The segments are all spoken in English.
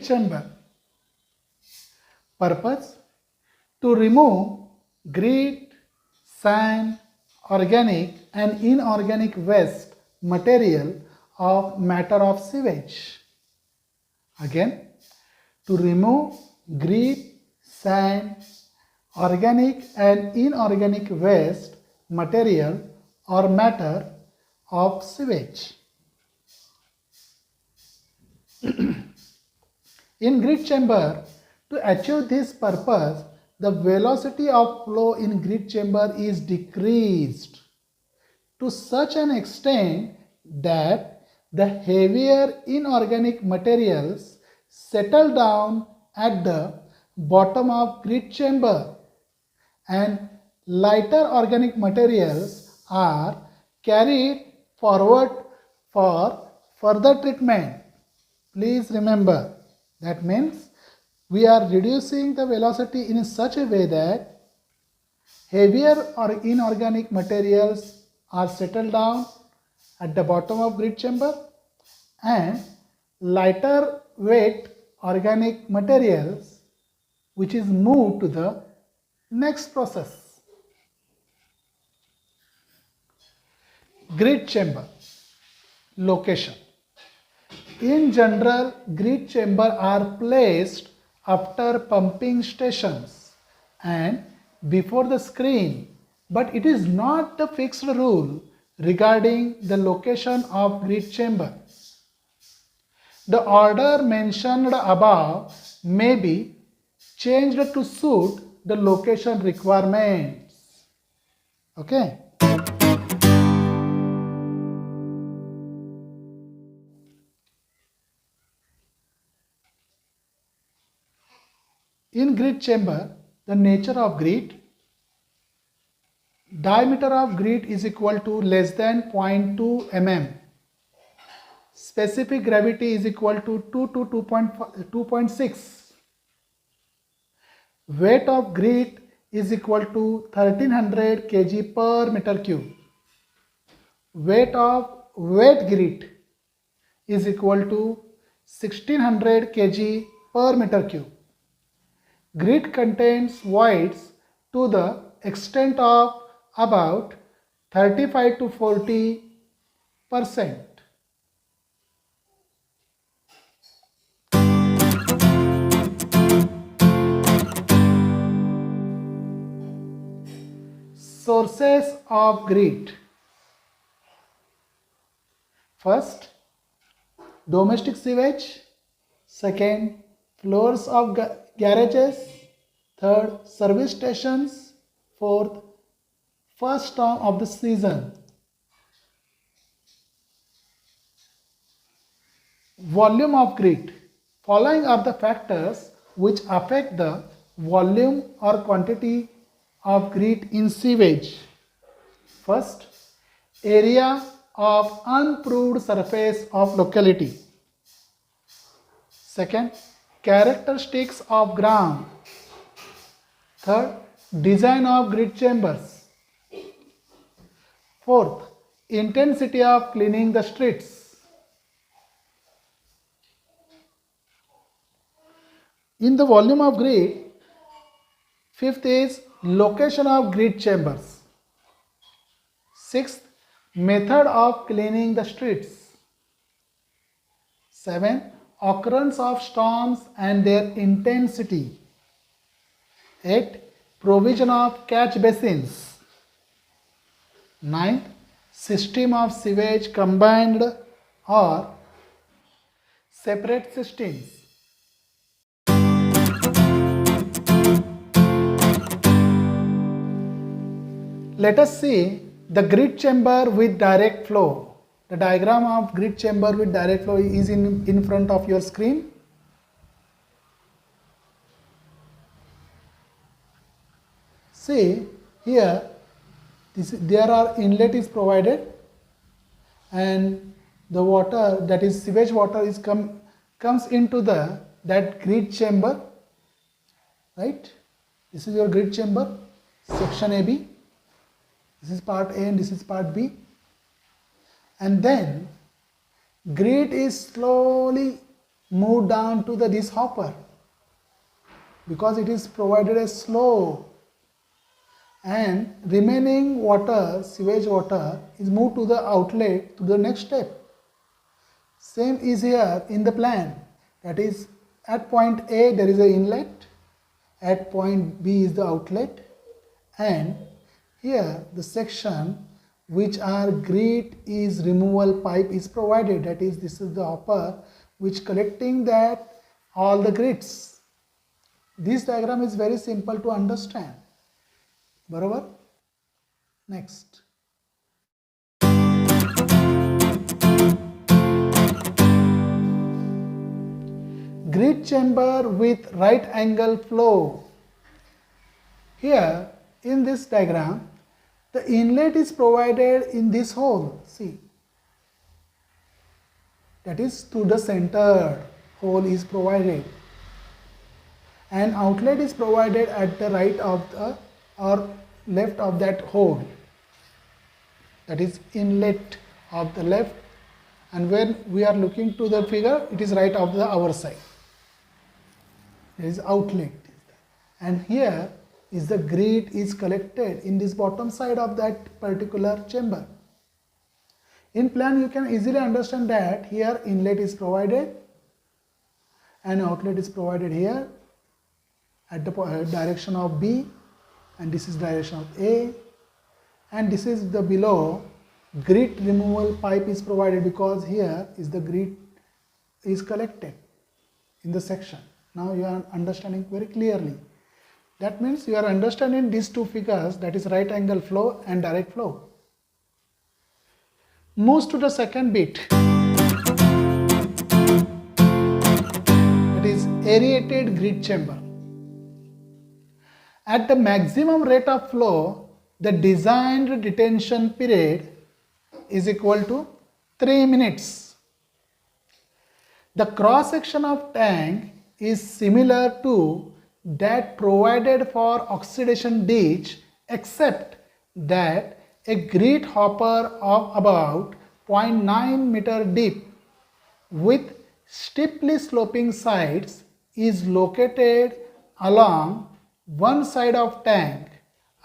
chamber. Purpose: to remove grit, sand, organic and inorganic waste material of matter of sewage. Again, to remove grit, sand, organic and inorganic waste material or matter of sewage. In grit chamber, to achieve this purpose, the velocity of flow in grit chamber is decreased to such an extent that the heavier inorganic materials settle down at the bottom of grit chamber and lighter organic materials are carried forward for further treatment. Please remember, that means we are reducing the velocity in such a way that heavier or inorganic materials are settled down at the bottom of grit chamber and lighter weight organic materials which is moved to the next process. Grit chamber location. In general, grit chamber are placed after pumping stations and before the screen, but it is not the fixed rule regarding the location of grit chamber. The order mentioned above may be changed to suit the location requirements. Okay. In grit chamber, the nature of grit: diameter of grit is equal to less than 0.2 mm. Specific gravity is equal to 2 to 2.6. Weight of grit is equal to 1300 kg per meter cube. Weight of wet grit is equal to 1600 kg per meter cube. Grit contains voids to the extent of about 35 to 40%. Sources of grit. First, domestic sewage. Second, floors of garages. Third, service stations. Fourth, first storm of the season. Volume of grit. Following are the factors which affect the volume or quantity of grit in sewage. First, area of unproved surface of locality. Second, characteristics of ground. Third, design of grit chambers. Fourth, intensity of cleaning the streets. In the volume of grit, fifth is location of grit chambers. Sixth, method of cleaning the streets. 7. Occurrence of storms and their intensity. 8. Provision of catch basins. 9. System of sewage combined or separate systems. Let us see the grit chamber with direct flow. The diagram of grit chamber with direct flow is in front of your screen. See here, there are inlet is provided and the water, that is sewage water, is comes into that grit chamber, right? This is your grit chamber, section AB. This is part A and this is part B. And then grit is slowly move down to this hopper because it is provided a slow, and remaining water, sewage water, is moved to the outlet to the next step. Same is here in the plan. That is, at point A there is an inlet, at point B is the outlet, and here the section which are grit is removal pipe is provided. That is, this is the hopper which collecting that all the grits. This diagram is very simple to understand. Barabar? Next. Grit chamber with right angle flow. Here in this diagram, the inlet is provided in this hole. See, that is to the center hole is provided, and outlet is provided at the right of the or left of that hole. That is inlet of the left, and when we are looking to the figure, it is right of the our side. There is outlet, and here is the grit is collected in this bottom side of that particular chamber. In plan you can easily understand that here inlet is provided and outlet is provided here at the direction of B, and this is direction of A, and this is the below grit removal pipe is provided because here is the grit is collected in the section. Now you are understanding very clearly. That means you are understanding these two figures, that is right angle flow and direct flow. Moves to the second bit, that is aerated grit chamber. At the maximum rate of flow, the designed detention period is equal to 3 minutes. The cross section of tank is similar to that provided for oxidation ditch, except that a grit hopper of about 0.9 meter deep with steeply sloping sides is located along one side of tank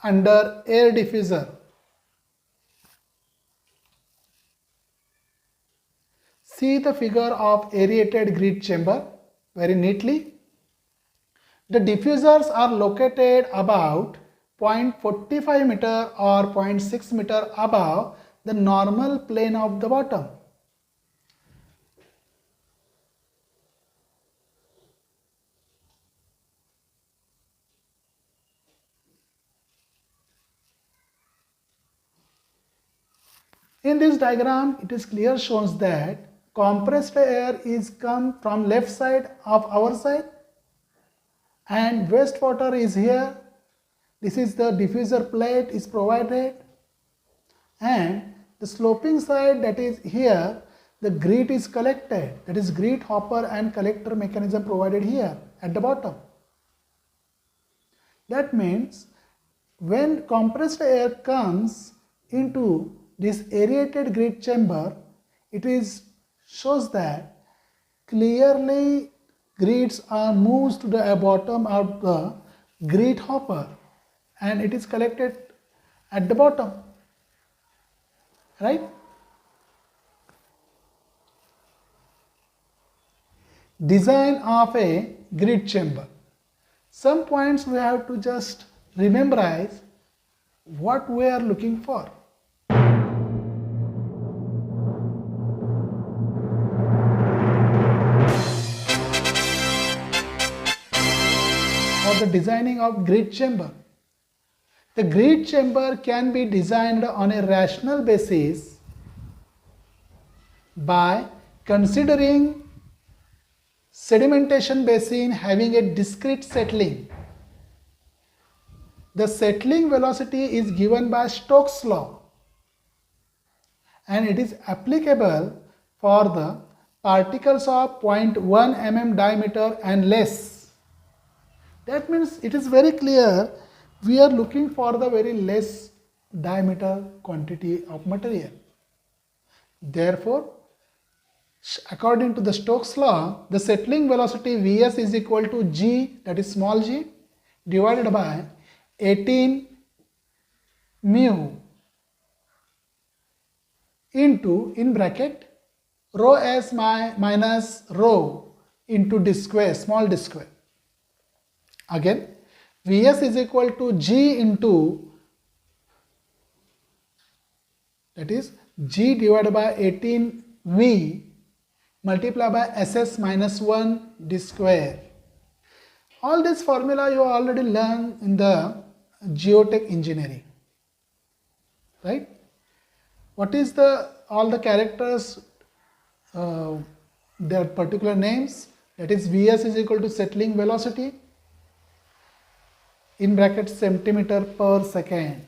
under air diffuser. See the figure of aerated grit chamber very neatly. The diffusers are located about 0.45 meter or 0.6 meter above the normal plane of the bottom. In this diagram, it is clear shows that compressed air is come from left side of our side and wastewater is here. This is the diffuser plate is provided, and the sloping side, that is here, the grit is collected, that is grit hopper and collector mechanism provided here at the bottom. That means when compressed air comes into this aerated grit chamber, it is shows that clearly grits are moved to the bottom of the grit hopper and it is collected at the bottom, right? Design of a grit chamber. Some points we have to just rememberize what we are looking for. For the designing of grit chamber. The grit chamber can be designed on a rational basis by considering sedimentation basin having a discrete settling. The settling velocity is given by Stokes' law and it is applicable for the particles of 0.1 mm diameter and less. That means it is very clear we are looking for the very less diameter quantity of material. Therefore, According to the Stokes law, the settling velocity Vs is equal to g, that is small g, divided by 18 mu into, in bracket, rho s minus rho into d square, small d square. Again, Vs is equal to g into, that is g divided by 18v multiplied by ss minus 1 d square. All this formula you already learned in the geotech engineering, right? What is all the characters, their particular names, that is Vs is equal to settling velocity, in bracket centimeter per second.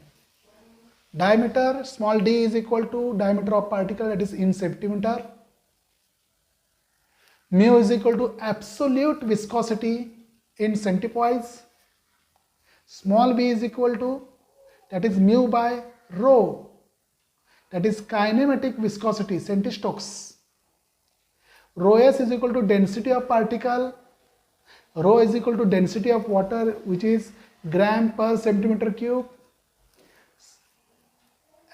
Diameter, small d, is equal to diameter of particle, that is in centimeter. Mu is equal to absolute viscosity in centipoise. Small v is equal to, that is mu by rho, that is kinematic viscosity, centistokes. Rho s is equal to density of particle. Rho is equal to density of water, which is gram per centimeter cube.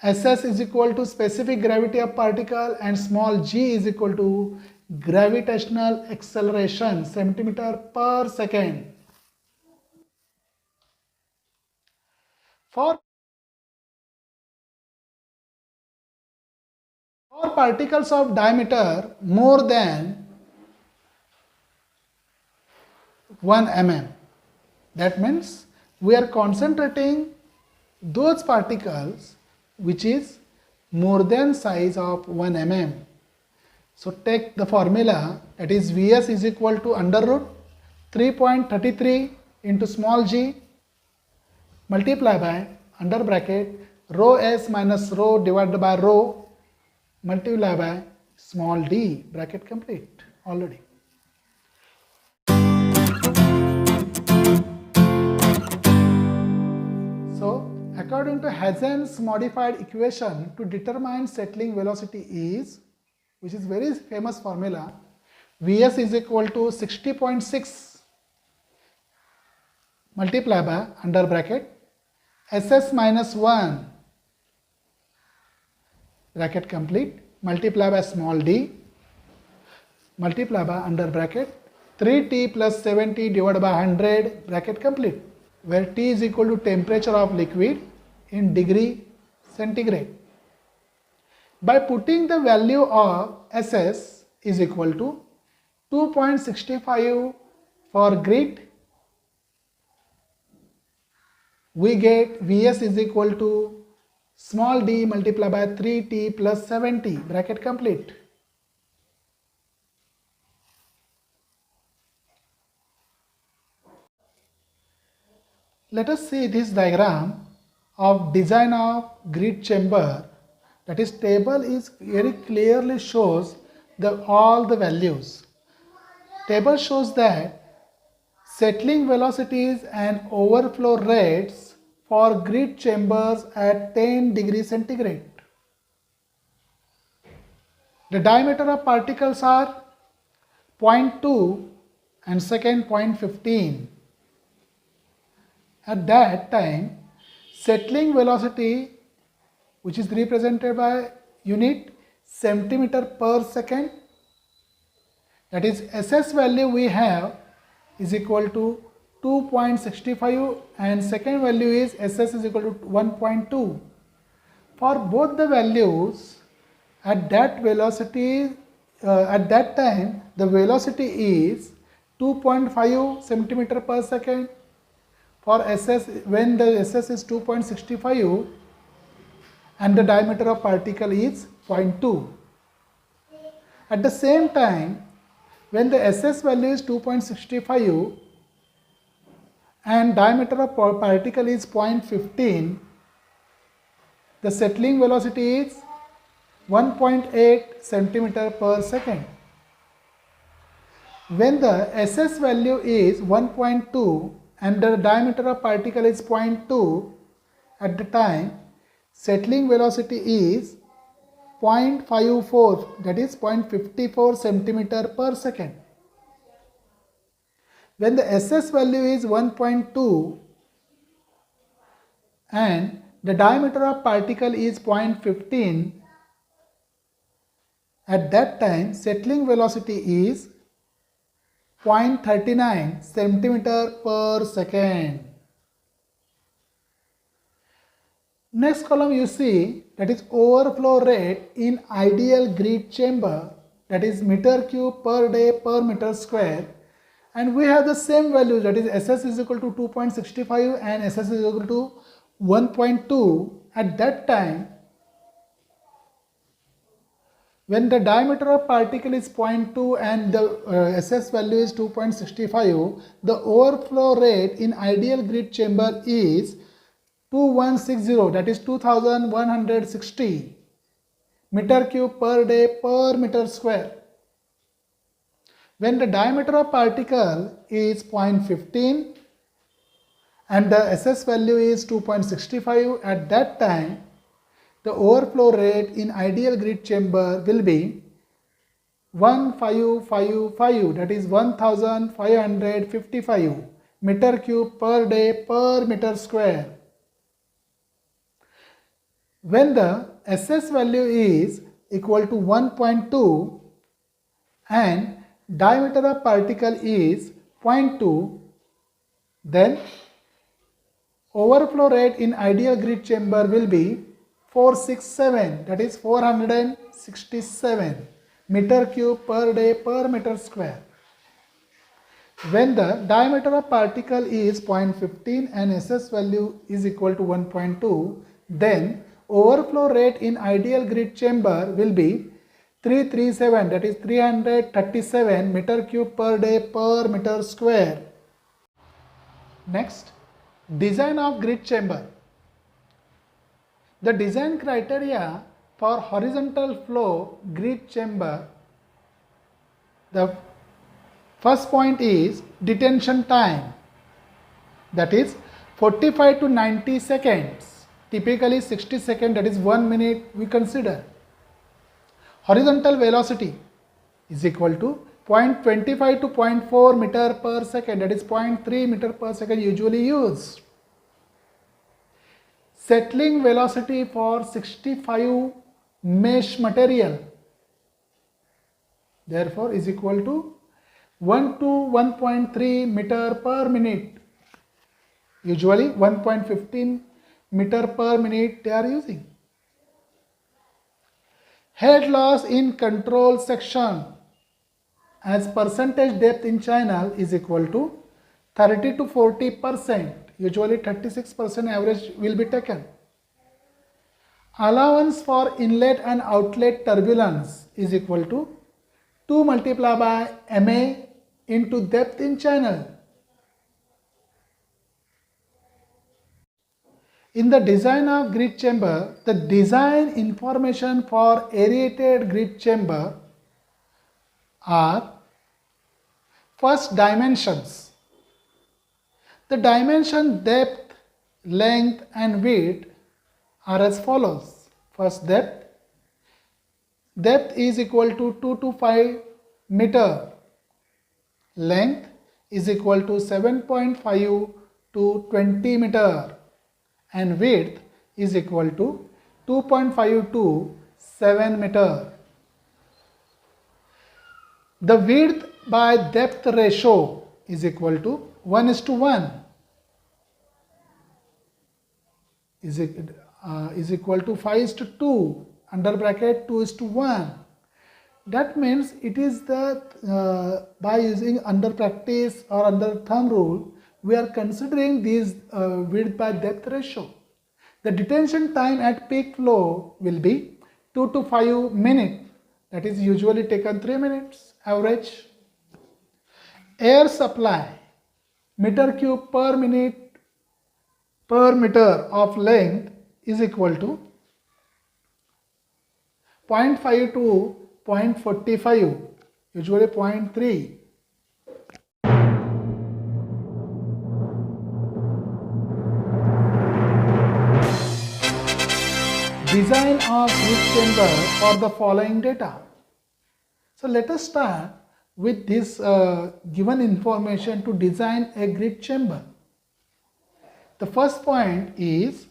Ss is equal to specific gravity of particle, and small g is equal to gravitational acceleration, centimeter per second. For particles of diameter more than 1 mm, that means we are concentrating those particles which is more than size of 1 mm. So take the formula, that is Vs is equal to under root 3.33 into small g multiply by under bracket rho s minus rho divided by rho multiply by small d, bracket complete already. So according to Hazen's modified equation to determine settling velocity is, which is very famous formula, Vs is equal to 60.6 multiply by under bracket Ss minus 1 bracket complete multiply by small d multiply by under bracket 3t plus 70 divided by 100 bracket complete, where T is equal to temperature of liquid in degree centigrade. By putting the value of Ss is equal to 2.65 for grit, we get Vs is equal to small d multiplied by 3t plus 70 bracket complete. Let us see this diagram of design of grit chamber. That is, table is very clearly shows all the values. Table shows that settling velocities and overflow rates for grit chambers at 10 degrees centigrade. The diameter of particles are 0.2 and second 0.15. At that time, settling velocity, which is represented by unit centimeter per second, that is Ss value we have is equal to 2.65 and second value is Ss is equal to 1.2. For both the values, at that velocity, at that time the velocity is 2.5 centimeter per second. For Ss, when the Ss is 2.65 and the diameter of particle is 0.2. At the same time, when the Ss value is 2.65 and diameter of particle is 0.15, the settling velocity is 1.8 centimeter per second. When the Ss value is 1.2 and the diameter of particle is 0.2, at the time settling velocity is 0.54, that is 0.54 centimeter per second. When the SS value is 1.2 and the diameter of particle is 0.15, at that time settling velocity is 0.39 centimeter per second. Next column you see, that is overflow rate in ideal grid chamber, that is meter cube per day per meter square, and we have the same value, that is SS is equal to 2.65 and SS is equal to 1.2. At that time, when the diameter of particle is 0.2 and the SS value is 2.65, the overflow rate in ideal grid chamber is 2160, that is 2160 meter cube per day per meter square. When the diameter of particle is 0.15 and the SS value is 2.65, at that time the overflow rate in ideal grid chamber will be 1555, that is 1555 meter cube per day per meter square. When the SS value is equal to 1.2 and diameter of particle is 0.2, then overflow rate in ideal grid chamber will be 467, that is 467 meter cube per day per meter square. When the diameter of particle is 0.15 and SS value is equal to 1.2, then overflow rate in ideal grid chamber will be 337, that is 337 meter cube per day per meter square. Next, design of grid chamber. The design criteria for horizontal flow grid chamber, the first point is detention time, that is 45 to 90 seconds, typically 60 seconds, that is 1 minute we consider. Horizontal velocity is equal to 0.25 to 0.4 meter per second, that is 0.3 meter per second usually used. Settling velocity for 65 mesh material, therefore is equal to 1 to 1.3 meter per minute, usually 1.15 meter per minute they are using. Head loss in control section as percentage depth in channel is equal to 30 to 40%, usually 36% average will be taken. Allowance for inlet and outlet turbulence is equal to 2 multiplied by MA into depth in channel. In the design of grid chamber, the design information for aerated grid chamber are first dimensions. The dimension depth, length and width are as follows. First depth. Depth is equal to 2 to 5 meter. Length is equal to 7.5 to 20 meter. And width is equal to 2.5 to 7 meter. The width by depth ratio is equal to 1:1, is equal to 5:2, under bracket 2:1. That means it is the by using under practice or under thumb rule, we are considering this width by depth ratio. The detention time at peak flow will be 2 to 5 minutes, that is usually taken 3 minutes average. Air supply, meter cube per minute per meter of length is equal to 0.5 to 0.45, usually 0.3. design of grid chamber for the following data. So let us start with this given information to design a grid chamber. The first point is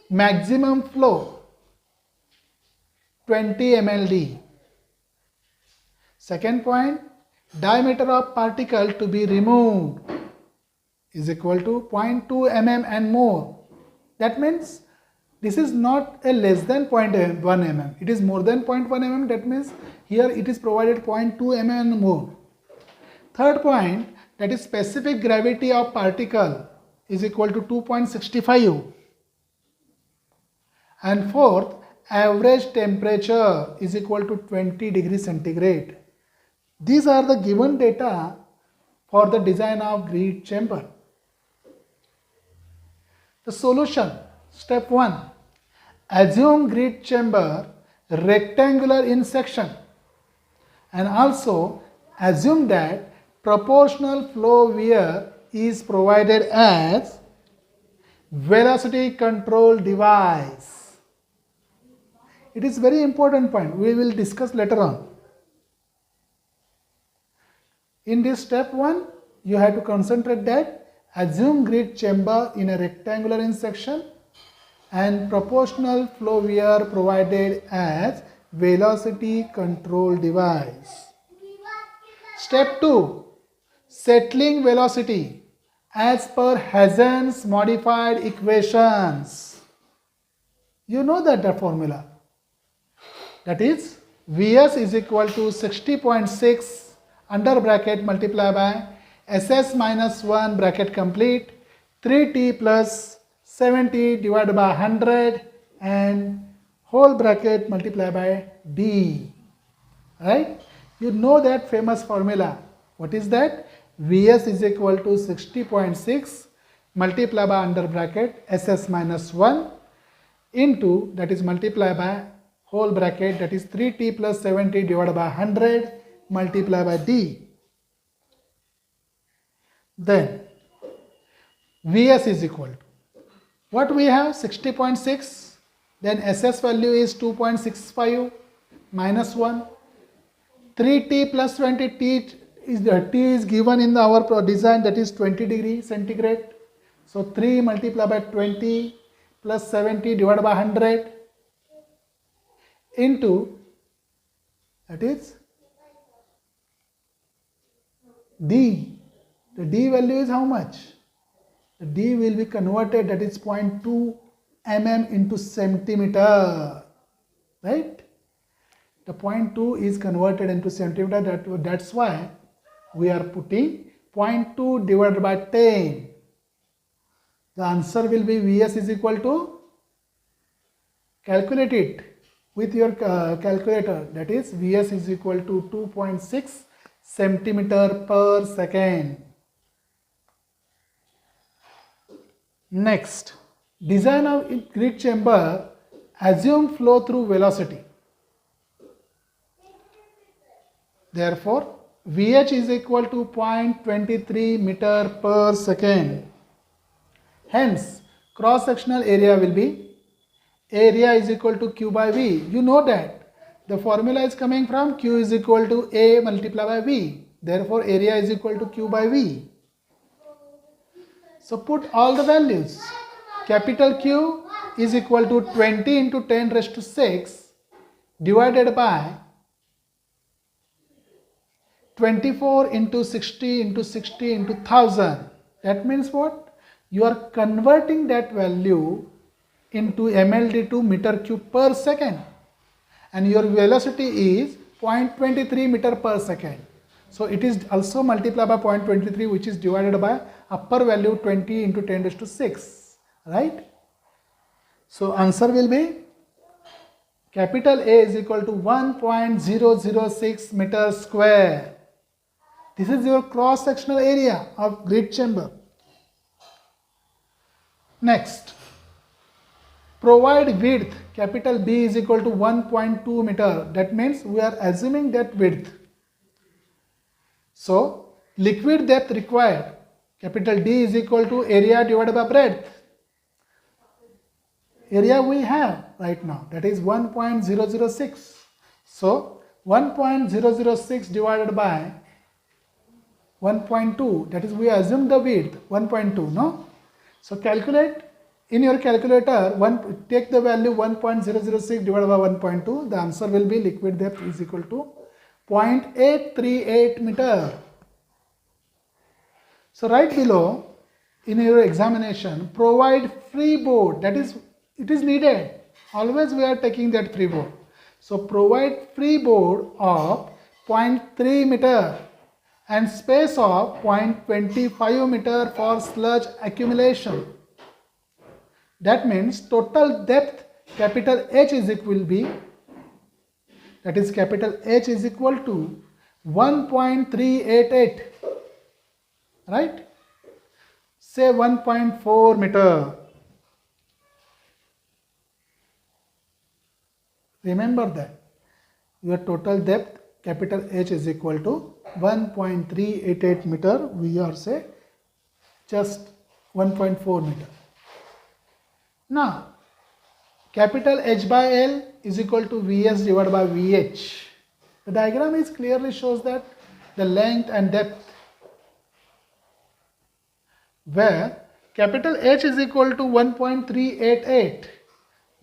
maximum flow 20 mld. Second point, diameter of particle to be removed is equal to 0.2 mm and more. That means this is not a less than 0.1 mm. It is more than 0.1 mm. That means here it is provided 0.2 mm and more. Third point, that is specific gravity of particle is equal to 2.65. And fourth, average temperature is equal to 20 degrees centigrade. These are the given data for the design of grid chamber. The solution, step 1, assume grid chamber rectangular in section and also assume that proportional flow weir is provided as velocity control device. It is very important point, we will discuss later on. In this step 1, you have to concentrate that assume grid chamber in a rectangular in section and proportional flow weir provided as velocity control device. Step 2, settling velocity as per Hazen's modified equations. You know that formula. That is Vs is equal to 60.6 under bracket multiply by SS minus 1 bracket complete 3t plus 70 divided by 100 and whole bracket multiply by d. Right? You know that famous formula. What is that? Vs is equal to 60.6 multiply by under bracket SS minus 1 into that is multiply by whole bracket that is 3t plus 70 divided by 100 multiply by d. Then Vs is equal to what we have 60.6, then SS value is 2.65 minus 1, 3t plus 20, t is given in our design, that is 20 degree centigrade. So 3 multiplied by 20 plus 70 divided by 100 into that is d. The d value is how much? The d will be converted, that is 0.2 mm into centimeter, right? The 0.2 is converted into centimeter, that's why we are putting 0.2 divided by 10. The answer will be Vs is equal to, calculate it with your calculator, that is Vs is equal to 2.6 centimeter per second. Next, design of grid chamber, assume flow through velocity. Therefore, Vh is equal to 0.23 meter per second. Hence, cross-sectional area will be area is equal to Q by V. You know that the formula is coming from Q is equal to A multiplied by V. Therefore, area is equal to Q by V. So put all the values. Capital Q is equal to 20 into 10 raised to 6 divided by 24 into 60 into 60 into 1000. That means what? You are converting that value into mld to meter cube per second. And your velocity is 0.23 meter per second. So it is also multiplied by 0.23, which is divided by upper value 20 into 10 raised to 6, right? So answer will be capital A is equal to 1.006 meter square. This is your cross-sectional area of grid chamber. Next, provide width capital B is equal to 1.2 meter. That means we are assuming that width. So liquid depth required capital D is equal to area divided by breadth. area we have right now, that is 1.006. So 1.006 divided by 1.2, that is we assume the width 1.2, no? So calculate in your calculator, take the value 1.006 divided by 1.2, the answer will be liquid depth is equal to 0.838 meter. So right below in your examination, provide freeboard, that is it is needed, always we are taking that freeboard. So provide freeboard of 0.3 meter and space of 0.25 meter for sludge accumulation. That means total depth capital H is equal be, that is capital H is equal to 1.388, right? Say 1.4 meter. Remember that your total depth capital H is equal to 1.388 meter, we are say just 1.4 meter. Now capital H by L is equal to Vs divided by Vh. The diagram is clearly shows that the length and depth, where capital H is equal to 1.388,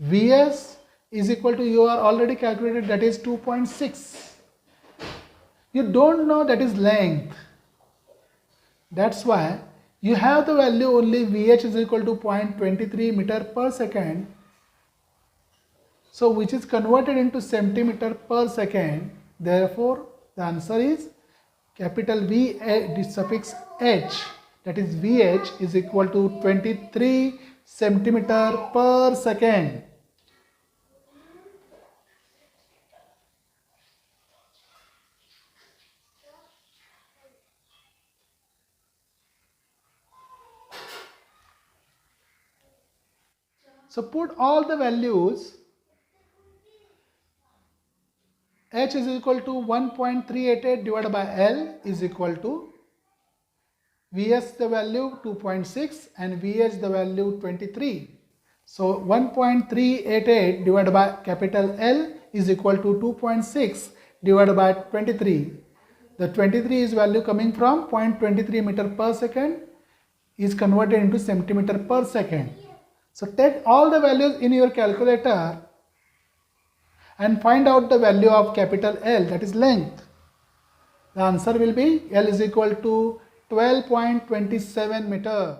Vs is equal to, you are already calculated, that is 2.6. You don't know that is length. That's why you have the value only Vh is equal to 0.23 meter per second. So which is converted into centimeter per second. Therefore the answer is capital V suffix H, that is Vh is equal to 23 centimeter per second. So put all the values. H is equal to 1.388 divided by L is equal to Vs the value 2.6 and Vh the value 23. So 1.388 divided by capital L is equal to 2.6 divided by 23. The 23 is value coming from 0.23 meter per second is converted into centimeter per second. So take all the values in your calculator and find out the value of capital L, that is length. The answer will be L is equal to 12.27 meter.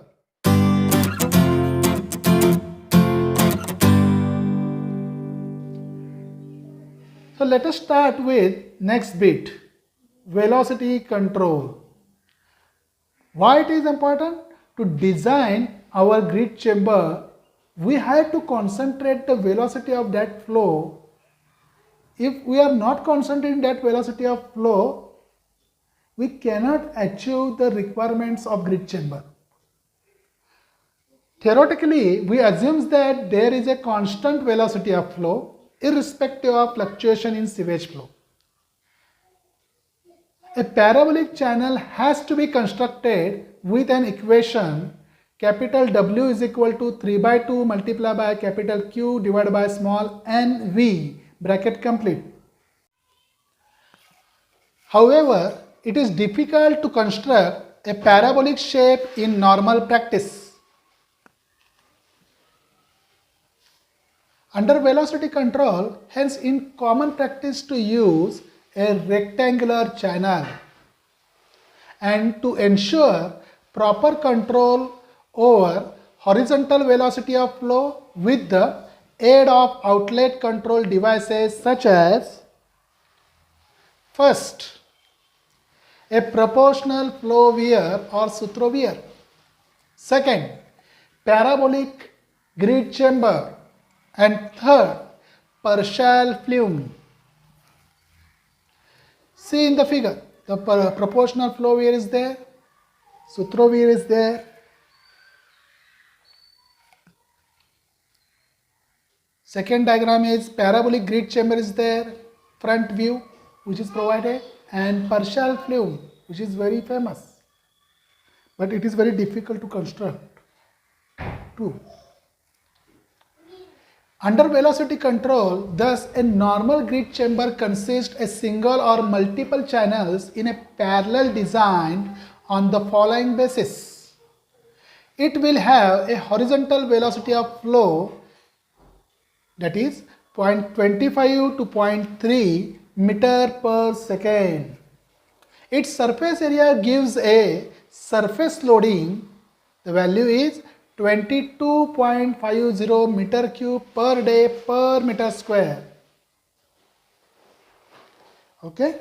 So let us start with next bit, velocity control. Why it is important? To design our grid chamber, we have to concentrate the velocity of that flow. If we are not concentrating that velocity of flow, we cannot achieve the requirements of grid chamber. Theoretically, we assume that there is a constant velocity of flow irrespective of fluctuation in sewage flow. A parabolic channel has to be constructed with an equation capital W is equal to 3 by 2 multiplied by capital Q divided by small nv, bracket complete. However, it is difficult to construct a parabolic shape in normal practice. Under velocity control, hence in common practice to use a rectangular channel, and to ensure proper control over horizontal velocity of flow with the aid of outlet control devices such as, first, a proportional flow weir or Sutro-weir. Second, parabolic grid chamber. And third, partial flume. See in the figure, the proportional flow weir is there, Sutro-weir is there. Second diagram is parabolic grid chamber is there, front view which is provided, and partial flume which is very famous, but it is very difficult to construct too. Under velocity control, thus a normal grid chamber consists a single or multiple channels in a parallel design on the following basis. It will have a horizontal velocity of flow, that is 0.25 to 0.3 meter per second. Its surface area gives a surface loading, the value is 22.50 meter cube per day per meter square. Okay.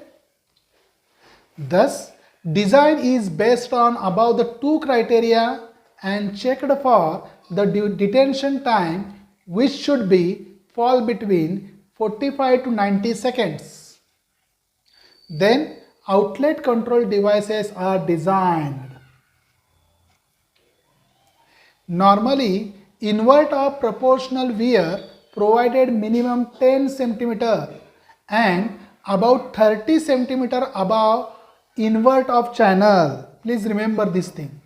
Thus, design is based on above the two criteria and checked for the detention time, which should be fall between 45 to 90 seconds. Then outlet control devices are designed. Normally, invert of proportional wear provided minimum 10 cm and about 30 cm above invert of channel. Please remember this thing.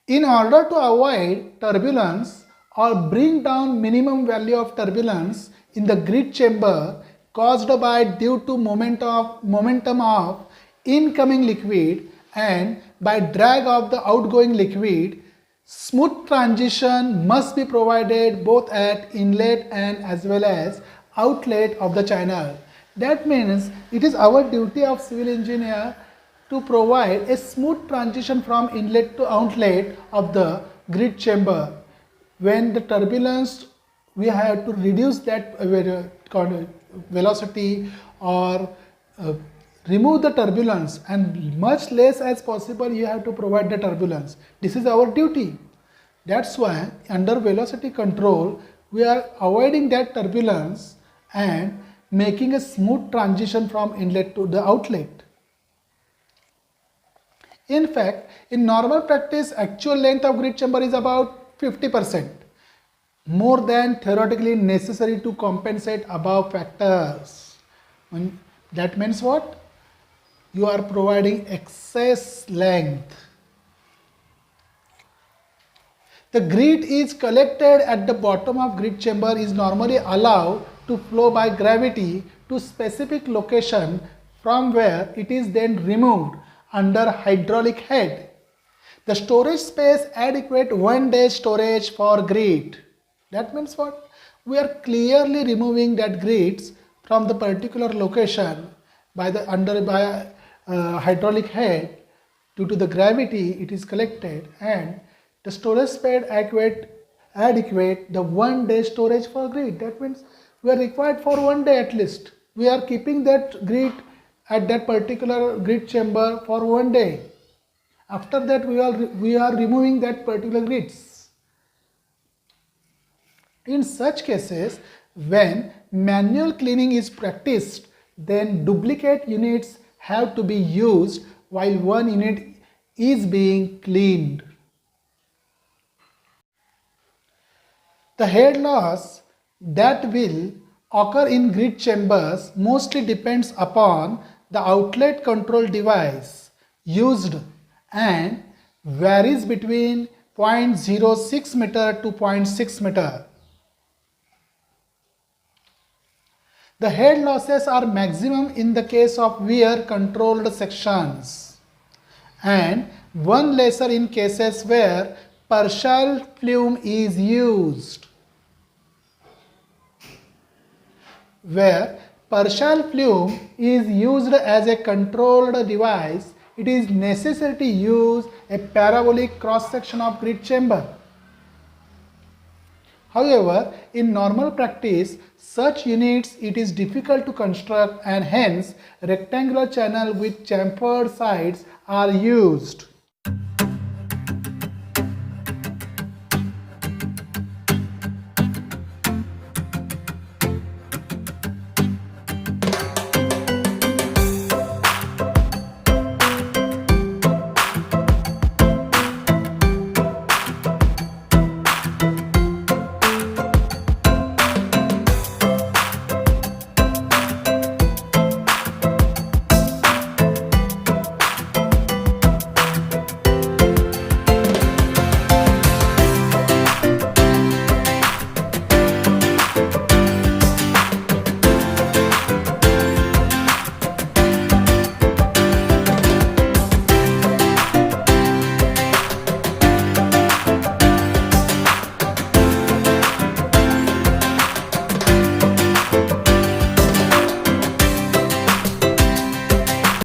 In order to avoid turbulence or bring down minimum value of turbulence in the grid chamber caused by due to momentum of incoming liquid and by drag of the outgoing liquid, smooth transition must be provided both at inlet and as well as outlet of the channel. That means it is our duty of civil engineer to provide a smooth transition from inlet to outlet of the grid chamber. When the turbulence, we have to reduce that velocity or remove the turbulence, and much less as possible you have to provide the turbulence. This is our duty. That's why under velocity control we are avoiding that turbulence and making a smooth transition from inlet to the outlet. In fact, in normal practice, actual length of grid chamber is about 50%, more than theoretically necessary to compensate above factors. That means what? You are providing excess length. The grid is collected at the bottom of grid chamber is normally allowed to flow by gravity to specific location from where it is then removed under hydraulic head. The storage space adequate 1 day storage for grid. That means what? We are clearly removing that grids from the particular location by hydraulic head. Due to the gravity it is collected, and the storage space adequate the 1 day storage for grid. That means we are required for 1 day at least. We are keeping that grid at that particular grid chamber for 1 day. After that we are removing that particular grids. In such cases, when manual cleaning is practiced, then duplicate units have to be used while one unit is being cleaned. The head loss that will occur in grid chambers mostly depends upon the outlet control device used and varies between 0.06 meter to 0.6 meter. The head losses are maximum in the case of wear controlled sections and one lesser in cases where partial plume is used. Where partial plume is used as a controlled device, it is necessary to use a parabolic cross section of grid chamber. However, in normal practice, such units it is difficult to construct and hence rectangular channel with chamfered sides are used.